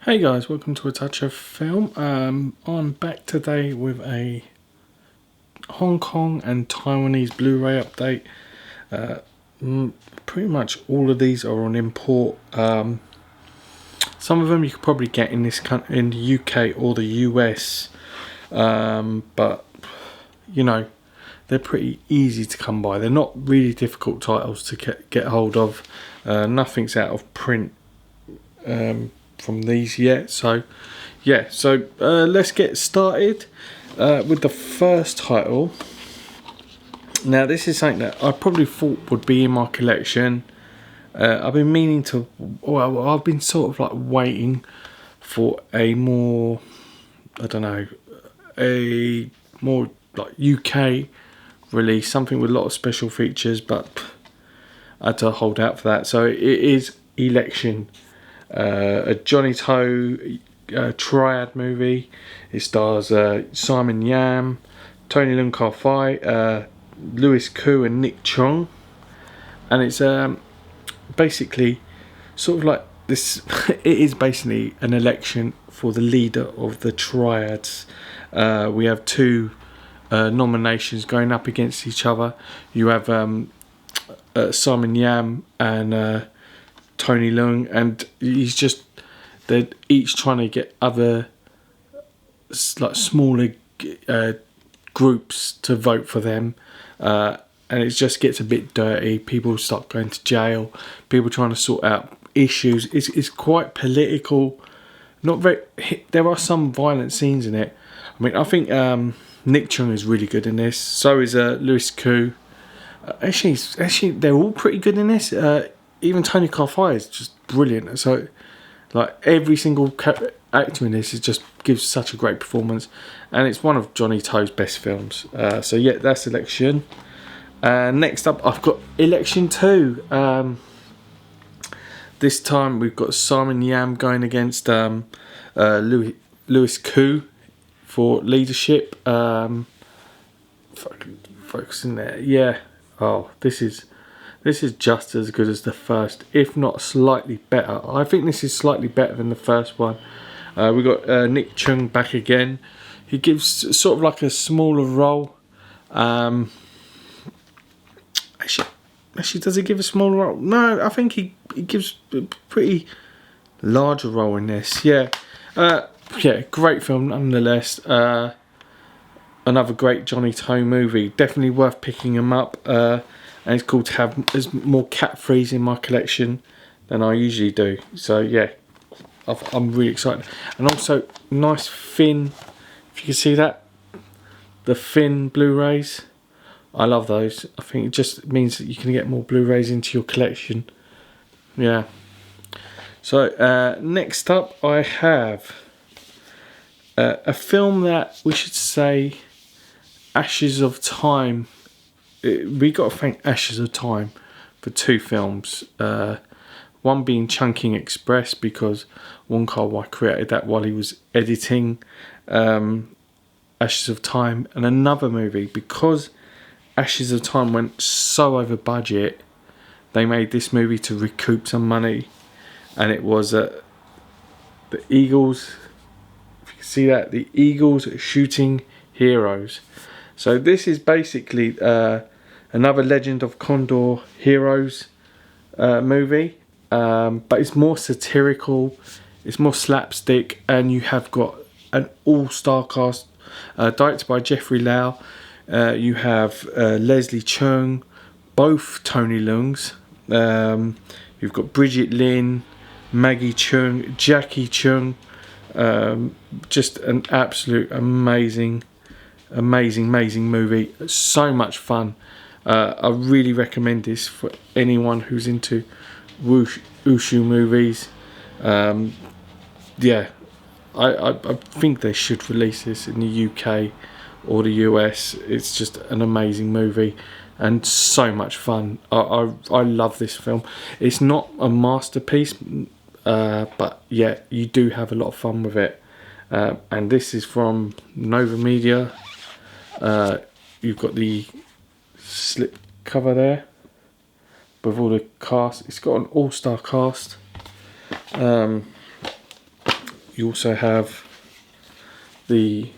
Hey guys, welcome to A Touch of Film. I'm back today with a Hong Kong and Taiwanese Blu-ray update. Pretty much all of these are on import. Some of them you could probably get in in the UK or the US, but you know, they're pretty easy to come by. They're not really difficult titles to get hold of. Nothing's out of print from these yet, so yeah. So let's get started with the first title. Now this is something that I probably thought would be in my collection. I've been meaning to, well, I've been sort of like waiting for a more, I don't know, a more like UK release, something with a lot of special features, but I had to hold out for that. So it is Election, a Johnny To triad movie. It stars Simon Yam, Tony Leung Ka-fai, Louis Koo and Nick Chung, and it's basically sort of like this. It is basically an election for the leader of the triads. We have two nominations going up against each other. You have Simon Yam and Tony Leung, and they're each trying to get other like smaller groups to vote for them, and it just gets a bit dirty. People start going to jail, people trying to sort out issues. It's quite political, not very. There are some violent scenes in it. I mean, I think Nick Chung is really good in this, so is Louis Koo. Actually they're all pretty good in this. Even Tony Ka-fai is just brilliant. So, like, every single actor in this just gives such a great performance, and it's one of Johnny To's best films. So yeah, that's Election. Next up, I've got Election 2. This time we've got Simon Yam going against Louis Koo for leadership. Focusing there, yeah. Oh, this is just as good as the first, if not slightly better. I think this is slightly better than the first one. We got Nick Chung back again. He gives sort of like a smaller role. Actually, does he give a smaller role? No, I think he gives a pretty larger role in this. Yeah, yeah, great film nonetheless. Another great Johnny To movie. Definitely worth picking him up. And it's cool to have there's more cat frees in my collection than I usually do. So yeah, I'm really excited. And also, nice Fin, if you can see that, the Fin Blu-rays. I love those. I think it just means that you can get more Blu-rays into your collection. Yeah. So next up I have a film that we should say Ashes of Time. We got to thank Ashes of Time for two films. One being Chungking Express, because Wong Kar-wai created that while he was editing Ashes of Time, and another movie because Ashes of Time went so over budget. They made this movie to recoup some money, and it was the Eagles. If you can see that, the Eagles Shooting Heroes. So this is basically another Legend of Condor Heroes movie, but it's more satirical, it's more slapstick, and you have got an all-star cast directed by Jeffrey Lau. You have Leslie Cheung, both Tony Leungs. You've got Bridget Lin, Maggie Cheung, Jackie Cheung. Just an absolute amazing movie. So much fun. I really recommend this for anyone who's into wushu movies. Yeah, I think they should release this in the UK or the US. It's just an amazing movie and so much fun. I love this film. It's not a masterpiece, but yeah, you do have a lot of fun with it. And this is from Nova Media. You've got the slip cover there with all the cast. It's got an all-star cast. You also have the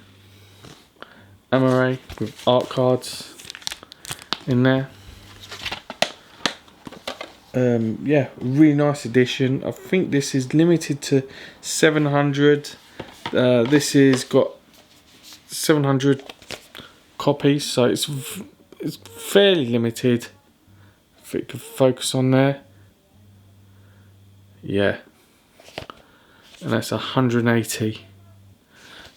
Amore with art cards in there. Yeah, really nice edition. I think this is limited to 700. This is got 700 copies, so it's fairly limited. If it could focus on there, yeah, and that's 180.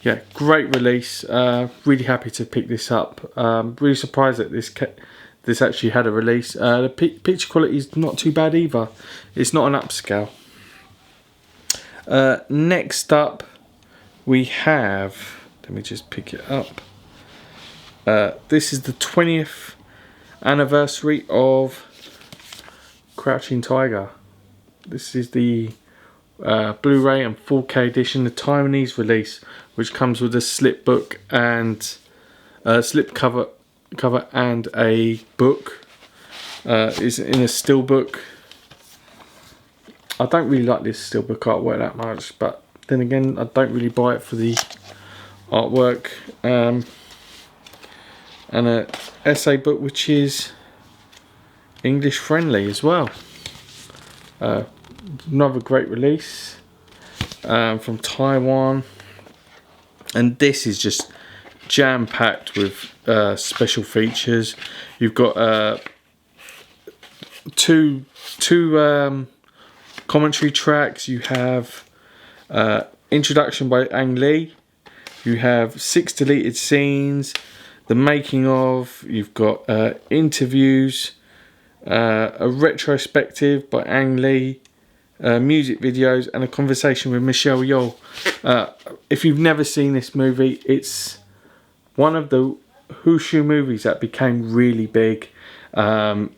Yeah, great release. Really happy to pick this up. Really surprised that this actually had a release. The picture quality is not too bad either. It's not an upscale. Next up, we have. Let me just pick it up. This is the 20th anniversary of Crouching Tiger. This is the Blu-ray and 4K edition, the Taiwanese release, which comes with a slip book and slip cover and a book. Is in a steelbook. I don't really like this steelbook artwork that much, but then again, I don't really buy it for the artwork. And a essay book which is English friendly as well. Another great release from Taiwan, and this is just jam-packed with special features. You've got two commentary tracks. You have introduction by Ang Lee. You have 6 deleted scenes, the making of. You've got interviews, a retrospective by Ang Lee, music videos, and a conversation with Michelle Yeoh. If you've never seen this movie, it's one of the Wushu movies that became really big during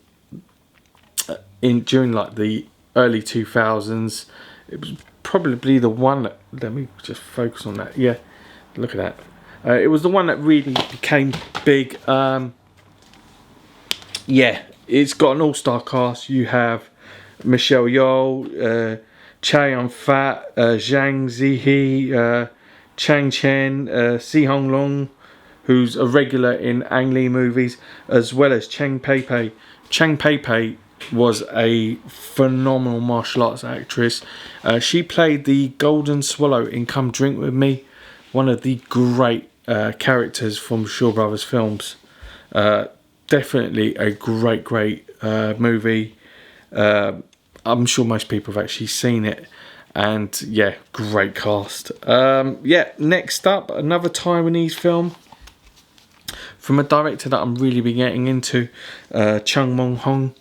like the early 2000s. It was probably the one that, let me just focus on that. Yeah, look at that. It was the one that really became big. Yeah, it's got an all-star cast. You have Michelle Yeoh, Chow Yun-fat, Zhang Ziyi, Chang Chen, Si Hong Long, who's a regular in Ang Lee movies, as well as Cheng Pei-pei. Cheng Pei-pei was a phenomenal martial arts actress. She played the Golden Swallow in Come Drink With Me, one of the great characters from Shaw Brothers films. Definitely a great movie. I'm sure most people have actually seen it, and yeah, great cast. Yeah, next up, another Taiwanese film from a director that I'm really been getting into, Mong-hong.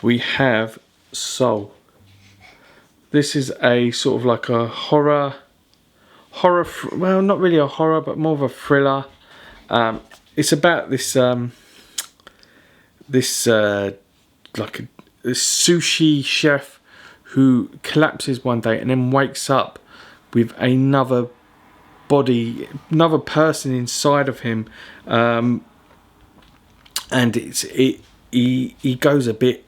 We have Soul. This is a sort of like a horror, well, not really a horror, but more of a thriller. It's about this this sushi chef who collapses one day and then wakes up with another body, another person inside of him, and he goes a bit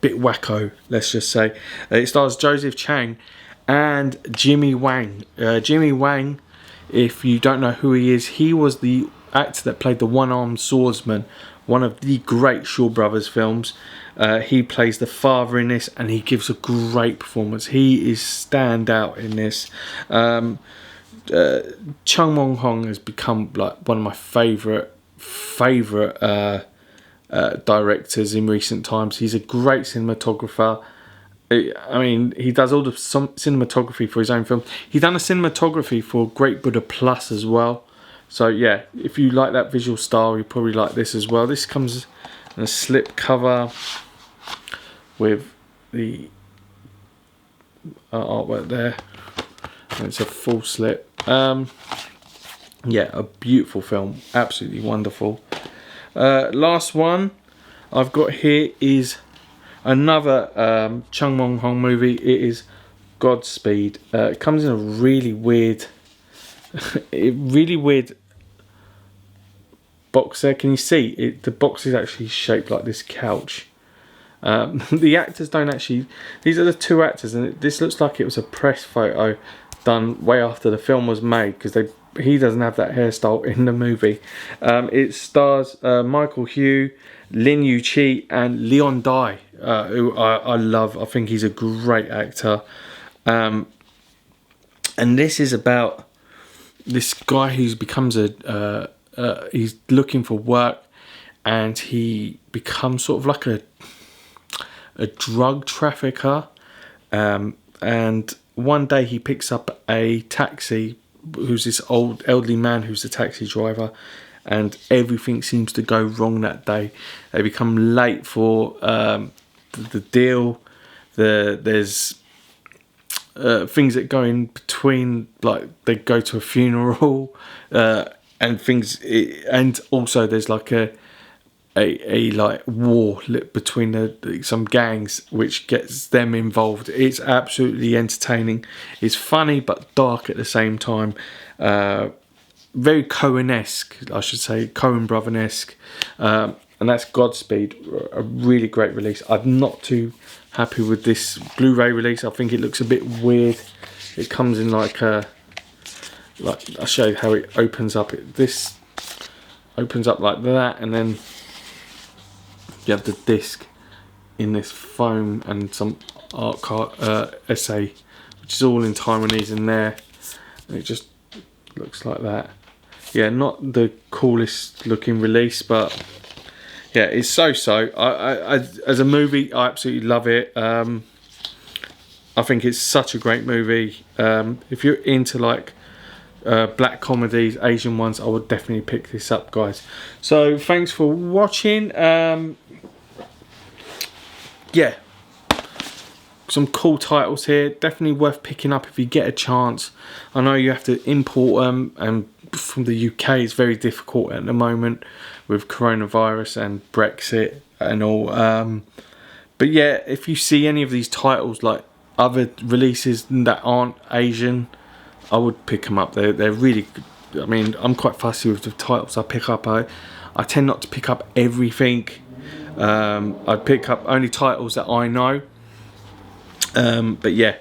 wacko, let's just say. It stars Joseph Chang and Jimmy Wang. Jimmy Wang, if you don't know who he is, he was the actor that played the one-armed swordsman, one of the great Shaw Brothers films. He plays the father in this, and he gives a great performance. He is standout in this. Mong-hong has become like one of my favourite directors in recent times. He's a great cinematographer. I mean, he does all the cinematography for his own film. He's done a cinematography for Great Buddha Plus as well. So yeah, if you like that visual style, you probably like this as well. This comes in a slip cover with the artwork there, and it's a full slip. Yeah, a beautiful film, absolutely wonderful. Last one I've got here is another Mong-hong movie. It is Godspeed. It comes in a really weird box there. Can you see it? The box is actually shaped like this couch. The actors don't actually. These are the two actors, and this looks like it was a press photo. done way after the film was made, because he doesn't have that hairstyle in the movie. It stars Michael Hu, Lin Yu Chi, and Leon Dai, who I love. I think he's a great actor. And this is about this guy who becomes he's looking for work, and he becomes sort of like a drug trafficker. And one day he picks up a taxi, who's this old elderly man who's the taxi driver, and everything seems to go wrong that day. They become late for the deal. There's things that go in between, like they go to a funeral, and things, and also there's like a like war between some gangs, which gets them involved. It's absolutely entertaining. It's funny but dark at the same time. Very Coen-esque, I should say, Coen brother-esque. And that's Godspeed, a really great release. I'm not too happy with this Blu-ray release. I think it looks a bit weird. It comes in like I'll show you how it opens up. This opens up like that, and then you have the disc in this foam and some art card essay, which is all in Taiwanese in there. And it just looks like that. Yeah, not the coolest looking release, but yeah, it's so-so. I as a movie, I absolutely love it. I think it's such a great movie. If you're into like black comedies, Asian ones, I would definitely pick this up, guys. So thanks for watching. Yeah, some cool titles here, definitely worth picking up if you get a chance. I know you have to import them, and from the UK it's very difficult at the moment with coronavirus and Brexit and all. But yeah, if you see any of these titles, like other releases that aren't Asian, I would pick them up. They're really good. I mean, I'm quite fussy with the titles I pick up. I tend not to pick up everything. I pick up only titles that I know. But yeah,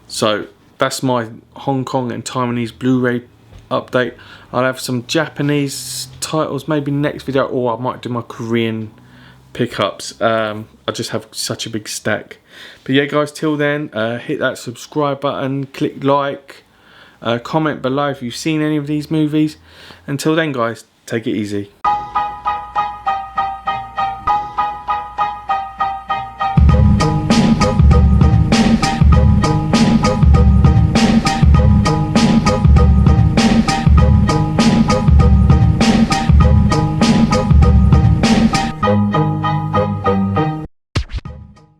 so that's my Hong Kong and Taiwanese Blu-ray update. I'll have some Japanese titles maybe next video, or I might do my Korean pickups. I just have such a big stack. But yeah, guys, till then, hit that subscribe button, click like, comment below if you've seen any of these movies. Until then, guys, take it easy.